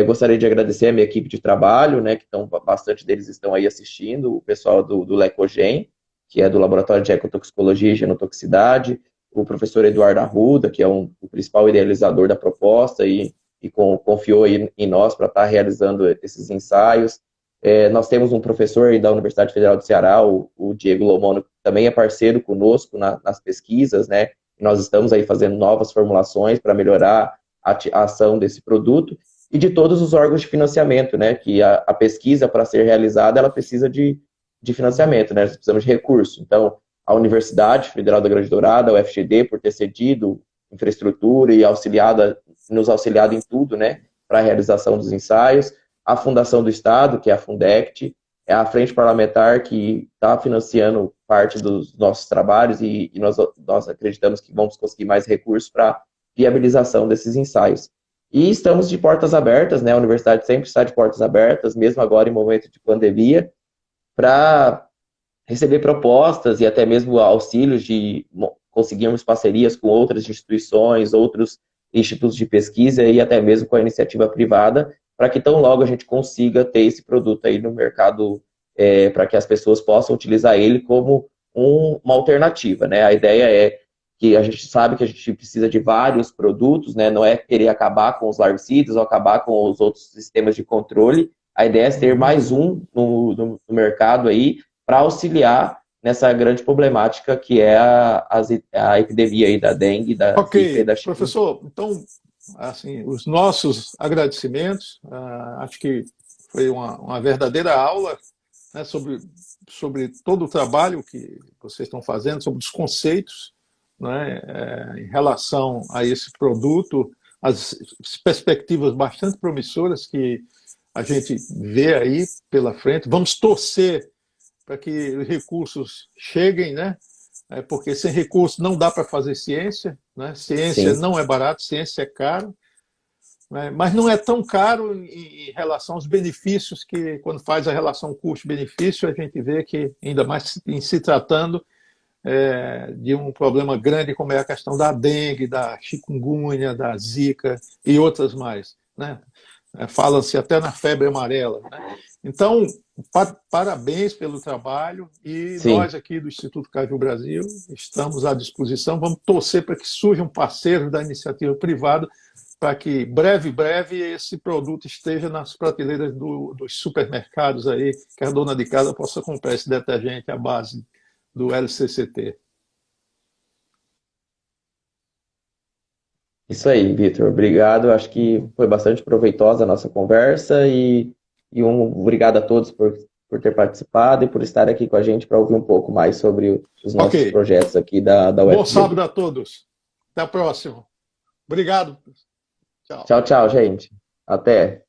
Gostaria de agradecer a minha equipe de trabalho, né, que bastante deles estão aí assistindo, o pessoal do Lecogen, que é do Laboratório de Ecotoxicologia e Genotoxicidade, o professor Eduardo Arruda, que é o principal idealizador da proposta e confiou em nós para estar realizando esses ensaios. Nós temos um professor aí da Universidade Federal do Ceará, o Diego Lomono, que também é parceiro conosco nas pesquisas, né? Nós estamos aí fazendo novas formulações para melhorar a ação desse produto e de todos os órgãos de financiamento, né? Que a pesquisa, para ser realizada, ela precisa de financiamento, né? Nós precisamos de recurso. Então, a Universidade Federal da Grande Dourada, a UFGD, por ter cedido infraestrutura e nos auxiliado em tudo, né, para a realização dos ensaios, a Fundação do Estado, que é a Fundect, é a Frente Parlamentar que está financiando parte dos nossos trabalhos e nós acreditamos que vamos conseguir mais recursos para viabilização desses ensaios. E estamos de portas abertas, né, a universidade sempre está de portas abertas, mesmo agora em momento de pandemia, para receber propostas e até mesmo auxílios de conseguirmos parcerias com outras instituições, outros institutos de pesquisa e até mesmo com a iniciativa privada, para que tão logo a gente consiga ter esse produto aí no mercado, para que as pessoas possam utilizar ele como uma alternativa, né? A ideia é que a gente sabe que a gente precisa de vários produtos, né? Não é querer acabar com os larvicidas ou acabar com os outros sistemas de controle. A ideia é ter mais um no mercado aí para auxiliar nessa grande problemática que é a epidemia aí da dengue, da zika e Ok, da chikungunya. professor, então, assim, os nossos agradecimentos, acho que foi uma verdadeira aula, né, sobre todo o trabalho que vocês estão fazendo, sobre os conceitos, né, em relação a esse produto, as perspectivas bastante promissoras que a gente vê aí pela frente. Vamos torcer para que os recursos cheguem, né? Porque sem recursos não dá para fazer ciência, né? Ciência Sim, não é barato, ciência é caro, né? Mas não é tão caro em relação aos benefícios que, quando faz a relação custo-benefício, a gente vê que, ainda mais em se tratando de um problema grande como é a questão da dengue, da chikungunya, da zika e outras mais, né? Fala-se até na febre amarela, né? Então, parabéns pelo trabalho e sim. nós aqui do Instituto Caju Brasil estamos à disposição. Vamos torcer para que surjam parceiros da iniciativa privada para que breve esse produto esteja nas prateleiras dos supermercados aí, que a dona de casa possa comprar esse detergente à base do LCCT. Isso aí, Vitor. Obrigado. Acho que foi bastante proveitosa a nossa conversa e obrigado a todos por ter participado e por estar aqui com a gente para ouvir um pouco mais sobre os Ok. nossos projetos aqui da Bom UFGD. sábado a todos. Até a próxima. Obrigado. Tchau. Tchau, tchau, gente. Até.